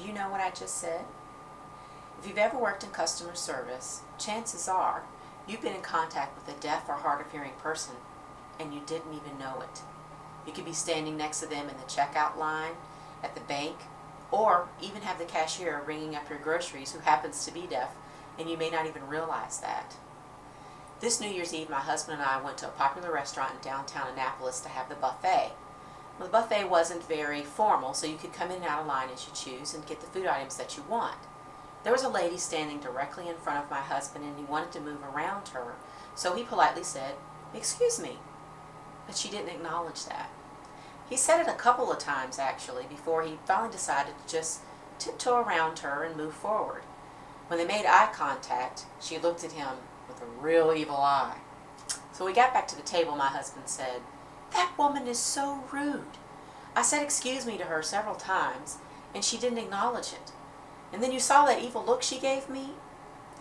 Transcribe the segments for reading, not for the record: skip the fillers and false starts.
you know what I just said? If you've ever worked in customer service, chances are you've been in contact with a deaf or hard of hearing person and you didn't even know it. You could be standing next to them in the checkout line at the bank, or even have the cashier ringing up your groceries who happens to be deaf, and you may not even realize that. This New Year's Eve, my husband and I went to a popular restaurant in downtown Annapolis to have the buffet. Well, the buffet wasn't very formal, so you could come in and out of line as you choose and get the food items that you want. There was a lady standing directly in front of my husband, and he wanted to move around her, so he politely said, "Excuse me," but she didn't acknowledge that. He said it a couple of times, actually, before he finally decided to just tiptoe around her and move forward. When they made eye contact, she looked at him with a real evil eye. So we got back to the table, my husband said, "That woman is so rude. I said excuse me to her several times, and she didn't acknowledge it. And then you saw that evil look she gave me?"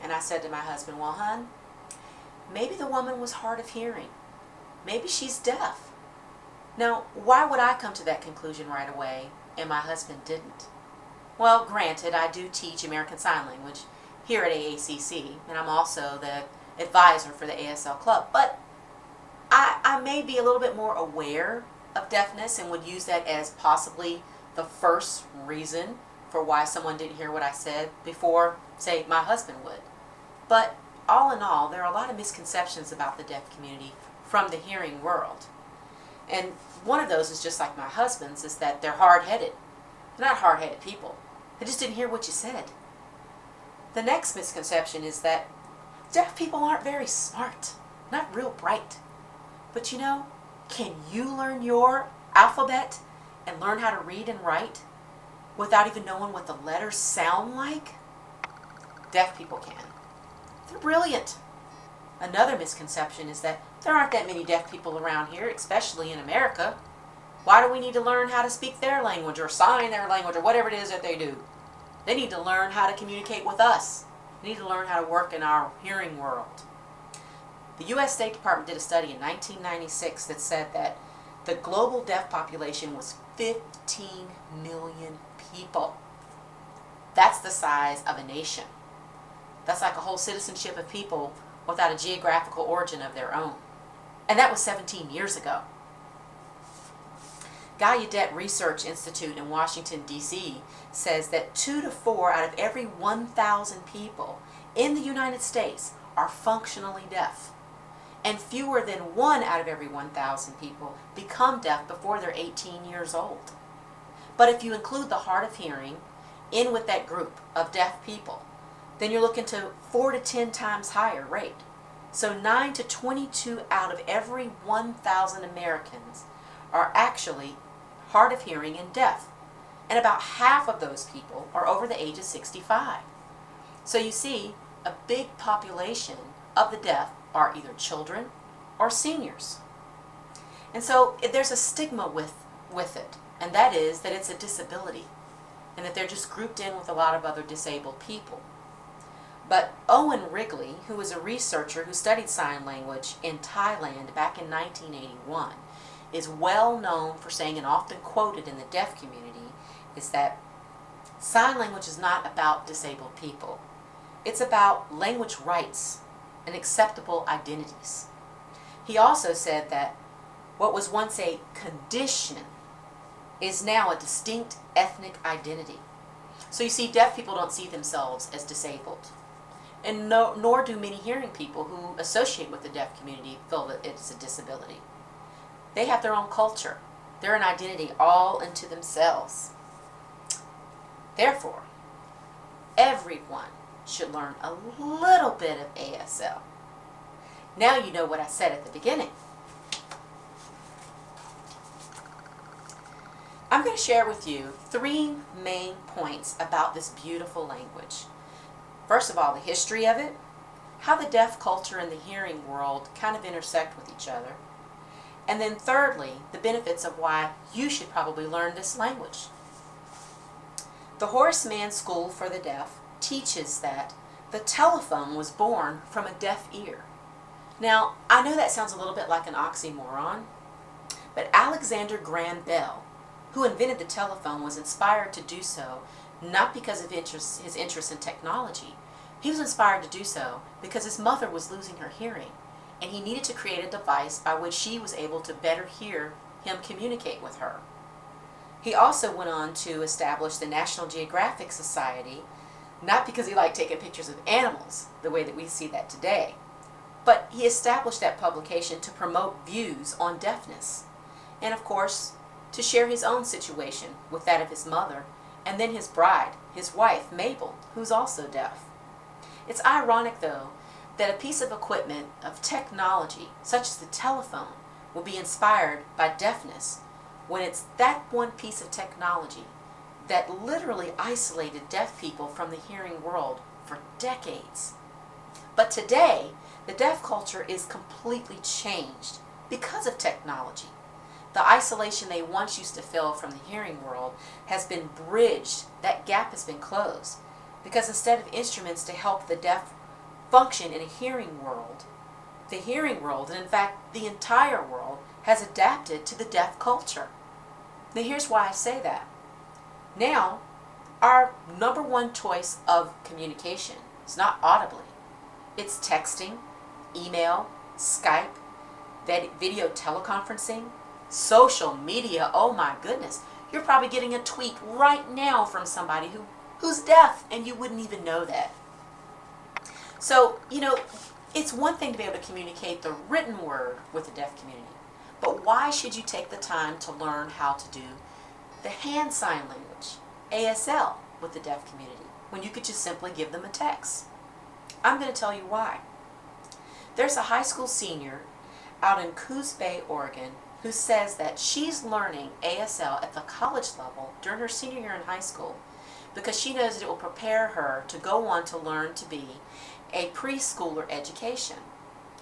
And I said to my husband, "Well, hon, maybe the woman was hard of hearing. Maybe she's deaf." Now, why would I come to that conclusion right away, and my husband didn't? Well, granted, I do teach American Sign Language here at AACC, and I'm also the advisor for the ASL Club, but I may be a little bit more aware of deafness and would use that as possibly the first reason for why someone didn't hear what I said before, say, my husband would. But all in all, there are a lot of misconceptions about the deaf community from the hearing world. And one of those is just like my husband's, is that they're hard-headed. They're not hard-headed people. They just didn't hear what you said. The next misconception is that deaf people aren't very smart, not real bright. But you know, can you learn your alphabet and learn how to read and write without even knowing what the letters sound like? Deaf people can. They're brilliant. Another misconception is that there aren't that many deaf people around here, especially in America. Why do we need to learn how to speak their language or sign their language or whatever it is that they do? They need to learn how to communicate with us. They need to learn how to work in our hearing world. The U.S. State Department did a study in 1996 that said that the global deaf population was 15 million people. That's the size of a nation. That's like a whole citizenship of people without a geographical origin of their own. And that was 17 years ago. Gallaudet Research Institute in Washington, D.C. says that 2 to 4 out of every 1,000 people in the United States are functionally deaf. And fewer than 1 out of every 1,000 people become deaf before they're 18 years old. But if you include the hard of hearing in with that group of deaf people, then you're looking to 4 to 10 times higher rate. So 9 to 22 out of every 1,000 Americans are actually hard of hearing and deaf. And about half of those people are over the age of 65. So you see, a big population of the deaf are either children or seniors. And so there's a stigma with it, and that is that it's a disability, and that they're just grouped in with a lot of other disabled people. But Owen Wrigley, who was a researcher who studied sign language in Thailand back in 1981, is well known for saying, and often quoted in the deaf community, is that sign language is not about disabled people. It's about language rights and acceptable identities. He also said that what was once a condition is now a distinct ethnic identity. So you see, deaf people don't see themselves as disabled. And nor do many hearing people who associate with the deaf community feel that it's a disability. They have their own culture. They're an identity all unto themselves. Therefore, everyone should learn a little bit of ASL. Now you know what I said at the beginning. I'm going to share with you 3 main points about this beautiful language. First of all, the history of it, how the deaf culture and the hearing world kind of intersect with each other, and then thirdly, the benefits of why you should probably learn this language. The Horace Mann School for the Deaf teaches that the telephone was born from a deaf ear. Now, I know that sounds a little bit like an oxymoron, but Alexander Graham Bell, who invented the telephone, was inspired to do so not because of his interest in technology. He was inspired to do so because his mother was losing her hearing, and he needed to create a device by which she was able to better hear him communicate with her. He also went on to establish the National Geographic Society, not because he liked taking pictures of animals the way that we see that today, but he established that publication to promote views on deafness, and of course to share his own situation with that of his mother, and then his bride, his wife, Mabel, who's also deaf. It's ironic, though, that a piece of equipment, of technology, such as the telephone, will be inspired by deafness when it's that one piece of technology that literally isolated deaf people from the hearing world for decades. But today, the deaf culture is completely changed because of technology. The isolation they once used to feel from the hearing world has been bridged. That gap has been closed. Because instead of instruments to help the deaf function in a hearing world, the hearing world, and in fact the entire world, has adapted to the deaf culture. Now here's why I say that. Now, our number one choice of communication is not audibly. It's texting, email, Skype, video teleconferencing, social media. Oh my goodness. You're probably getting a tweet right now from somebody who's deaf, and you wouldn't even know that. So, it's one thing to be able to communicate the written word with the deaf community, but why should you take the time to learn how to do the hand sign language, ASL, with the deaf community, when you could just simply give them a text? I'm going to tell you why. There's a high school senior out in Coos Bay, Oregon, who says that she's learning ASL at the college level during her senior year in high school because she knows that it will prepare her to go on to learn to be a preschooler education.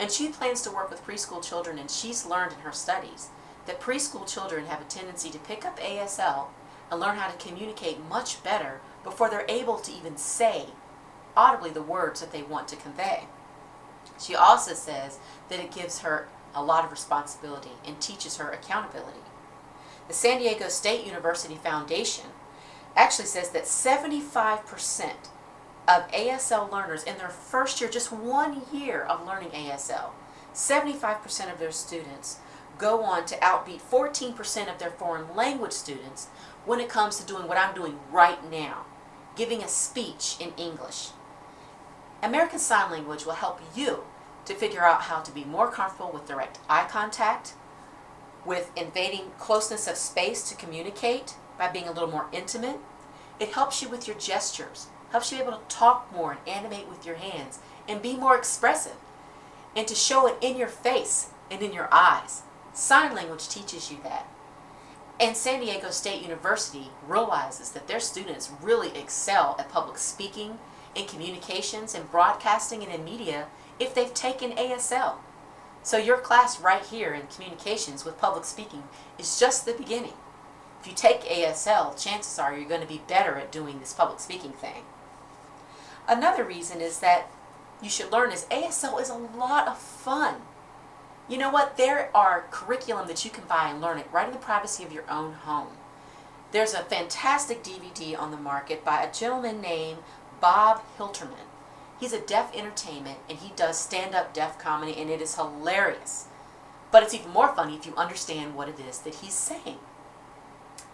And she plans to work with preschool children, and she's learned in her studies that preschool children have a tendency to pick up ASL and learn how to communicate much better before they're able to even say audibly the words that they want to convey. She also says that it gives her a lot of responsibility and teaches her accountability. The San Diego State University Foundation actually says that 75% of ASL learners in their first year, just 1 year of learning ASL, 75% of their students go on to outbeat 14% of their foreign language students when it comes to doing what I'm doing right now, giving a speech in English. American Sign Language will help you to figure out how to be more comfortable with direct eye contact, with invading closeness of space to communicate by being a little more intimate. It helps you with your gestures, helps you be able to talk more and animate with your hands and be more expressive, and to show it in your face and in your eyes. Sign language teaches you that. And San Diego State University realizes that their students really excel at public speaking, in communications, in broadcasting, and in media if they've taken ASL. So your class right here in communications with public speaking is just the beginning. If you take ASL, chances are you're going to be better at doing this public speaking thing. Another reason is that you should learn is ASL is a lot of fun. You know what? There are curriculum that you can buy and learn it right in the privacy of your own home. There's a fantastic DVD on the market by a gentleman named Bob Hilterman. He's a deaf entertainment, and he does stand-up deaf comedy, and it is hilarious. But it's even more funny if you understand what it is that he's saying.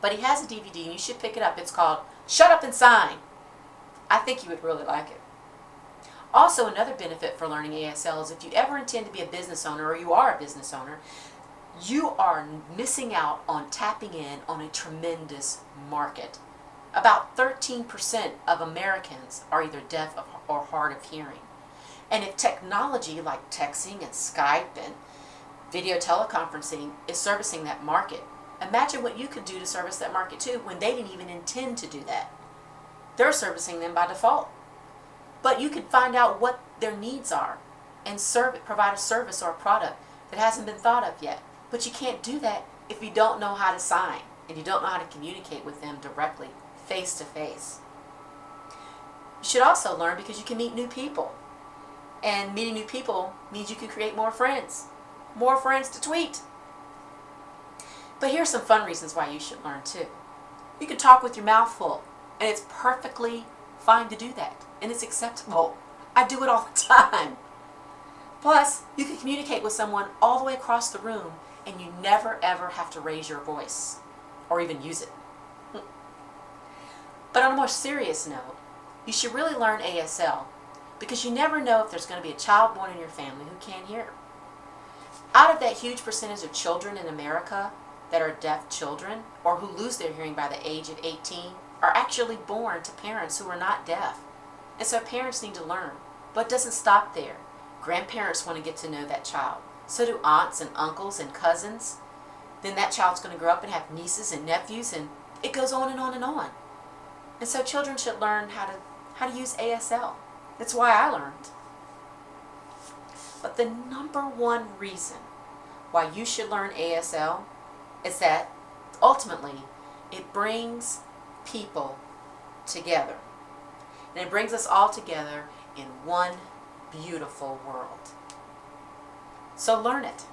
But he has a DVD, and you should pick it up. It's called Shut Up and Sign. I think you would really like it. Also, another benefit for learning ASL is if you ever intend to be a business owner, or you are a business owner, you are missing out on tapping in on a tremendous market. About 13% of Americans are either deaf or hard of hearing. And if technology like texting and Skype and video teleconferencing is servicing that market, imagine what you could do to service that market too when they didn't even intend to do that. They're servicing them by default. But you could find out what their needs are and provide a service or a product that hasn't been thought of yet. But you can't do that if you don't know how to sign and you don't know how to communicate with them directly, face to face. You should also learn because you can meet new people. And meeting new people means you can create more friends. More friends to tweet. But here's some fun reasons why you should learn too. You can talk with your mouth full. And it's perfectly fine to do that. And it's acceptable. I do it all the time. Plus, you can communicate with someone all the way across the room and you never ever have to raise your voice or even use it. But on a more serious note, you should really learn ASL because you never know if there's going to be a child born in your family who can't hear. Out of that huge percentage of children in America that are deaf children or who lose their hearing by the age of 18 are actually born to parents who are not deaf. And so parents need to learn. But it doesn't stop there. Grandparents want to get to know that child. So do aunts and uncles and cousins. Then that child's going to grow up and have nieces and nephews, and it goes on and on and on. And so children should learn how to use ASL. That's why I learned. But the number one reason why you should learn ASL is that ultimately it brings people together. And it brings us all together in one beautiful world. So learn it.